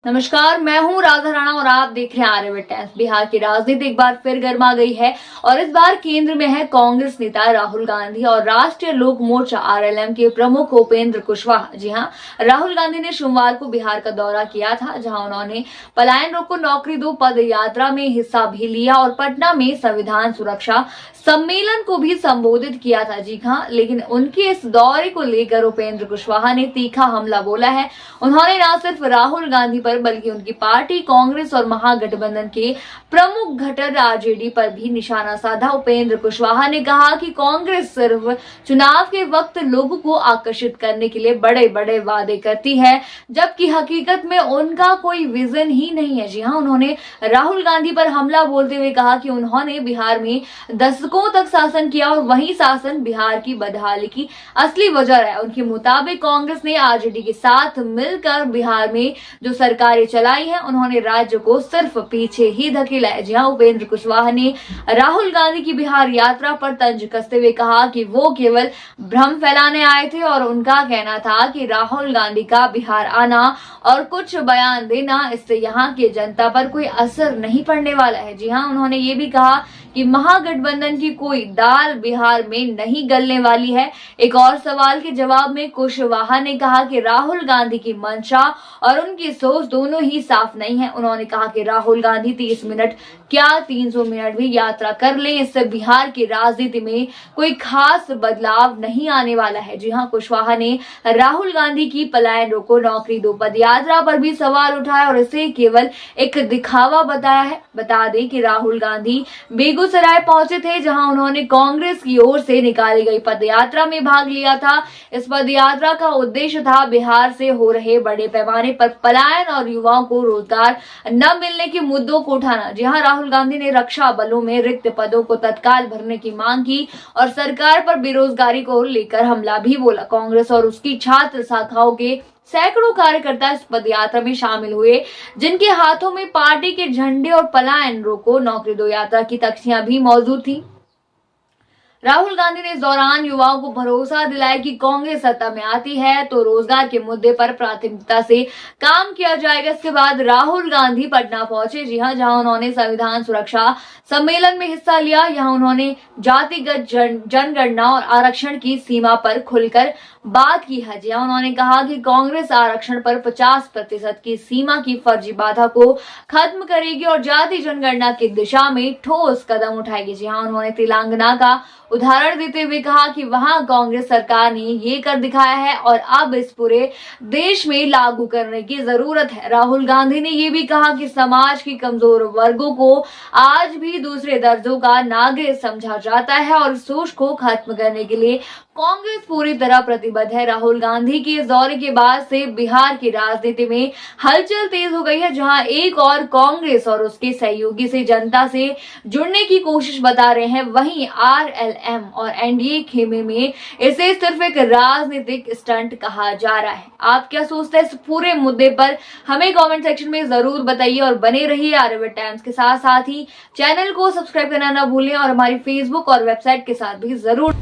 नमस्कार, मैं हूं राधा राणा और आप देख रहे हैं आर्यभट्ट टाइम्स। बिहार की राजनीति एक बार फिर गर्मा गई है और इस बार केंद्र में है कांग्रेस नेता राहुल गांधी और राष्ट्रीय लोक मोर्चा आरएलएम के प्रमुख उपेंद्र कुशवाहा। जी हां, राहुल गांधी ने सोमवार को बिहार का दौरा किया था, जहां उन्होंने पलायन रोको नौकरी दो पद यात्रा में हिस्सा भी लिया और पटना में संविधान सुरक्षा सम्मेलन को भी संबोधित किया था। जी हाँ, लेकिन उनके इस दौरे को लेकर उपेंद्र कुशवाहा ने तीखा हमला बोला है। उन्होंने न सिर्फ राहुल गांधी पर बल्कि उनकी पार्टी कांग्रेस और महागठबंधन के प्रमुख घटक आरजेडी पर भी निशाना साधा। उपेंद्र कुशवाहा ने कहा कि कांग्रेस सिर्फ चुनाव के वक्त लोगों को आकर्षित करने के लिए बड़े बड़े वादे करती है, जबकि हकीकत में उनका कोई विजन ही नहीं है। जी हाँ, उन्होंने राहुल गांधी पर हमला बोलते हुए कहा कि उन्होंने बिहार में दशकों तक शासन किया और वही शासन बिहार की बदहाली की असली वजह है। उनके मुताबिक कांग्रेस ने आरजेडी के साथ मिलकर बिहार में जो सरकारें चलाई हैं, उन्होंने राज्य को सिर्फ पीछे ही धकेला है। जी हाँ, उपेंद्र कुशवाहा ने राहुल गांधी की बिहार यात्रा पर तंज कसते हुए कहा कि वो केवल भ्रम फैलाने आए थे और उनका कहना था कि राहुल गांधी का बिहार आना और कुछ बयान देना, इससे यहाँ की जनता पर कोई असर नहीं पड़ने वाला है। जी हाँ, उन्होंने ये भी कहा कि महागठबंधन की कोई दाल बिहार में नहीं गलने वाली है। एक और सवाल के जवाब में कुशवाहा ने कहा कि राहुल गांधी की मंशा और उनकी सोच दोनों ही साफ नहीं है। उन्होंने कहा कि राहुल गांधी 30 मिनट क्या 300 मिनट भी यात्रा कर लें, इससे बिहार की राजनीति में कोई खास बदलाव नहीं आने वाला है। जी हाँ, कुशवाहा ने राहुल गांधी की पलायन रोको नौकरी दो पद यात्रा पर भी सवाल उठाया और इसे केवल एक दिखावा बताया है। बता दें कि राहुल गांधी बेगूसराय पहुंचे थे, जहां उन्होंने कांग्रेस की ओर से निकाली गई पदयात्रा में भाग लिया था। इस पदयात्रा का उद्देश्य था बिहार से हो रहे बड़े पैमाने पर पलायन और युवाओं को रोजगार न मिलने के मुद्दों को उठाना। जी हाँ, राहुल गांधी ने रक्षा बलों में रिक्त पदों को तत्काल भरने की मांग की और सरकार पर बेरोजगारी को लेकर हमला भी बोला। कांग्रेस और उसकी छात्र शाखाओं के सैकड़ों कार्यकर्ता इस पदयात्रा में शामिल हुए, जिनके हाथों में पार्टी के झंडे और पलायन रोको नौकरी दो यात्रा की तख्तियां भी मौजूद थी। राहुल गांधी ने इस दौरान युवाओं को भरोसा दिलाया कि कांग्रेस सत्ता में आती है तो रोजगार के मुद्दे पर प्राथमिकता से काम किया जाएगा। इसके बाद राहुल गांधी पटना पहुंचे। जी हां, जहां उन्होंने संविधान सुरक्षा सम्मेलन में हिस्सा लिया। यहां उन्होंने जातिगत जनगणना और आरक्षण की सीमा पर खुलकर बात की है। जी हां, उन्होंने कहा कि कांग्रेस आरक्षण पर 50% की सीमा की फर्जी बाधा को खत्म करेगी और जाति जनगणना की दिशा में ठोस कदम उठाएगी। जी हां, उन्होंने तेलंगाना का उदाहरण देते हुए कहा कि वहां कांग्रेस सरकार ने ये कर दिखाया है और अब इस पूरे देश में लागू करने की जरूरत है। राहुल गांधी ने ये भी कहा कि समाज के कमजोर वर्गों को आज भी दूसरे दर्जों का नागरिक समझा जाता है और इस सोच को खत्म करने के लिए कांग्रेस पूरी तरह प्रतिबद्ध है। राहुल गांधी के इस दौरे के बाद से बिहार की राजनीति में हलचल तेज हो गई है, जहां एक और कांग्रेस और उसके सहयोगी से जनता से जुड़ने की कोशिश बता रहे हैं, वहीं आरएलएम और एनडीए खेमे में इसे सिर्फ एक राजनीतिक स्टंट कहा जा रहा है। आप क्या सोचते हैं इस पूरे मुद्दे पर? हमें कमेंट सेक्शन में जरूर बताइए और बने रहिए आर्यभट्ट टाइम्स के साथ ही चैनल को सब्सक्राइब करना ना भूलें और हमारी फेसबुक और वेबसाइट के साथ भी जरूर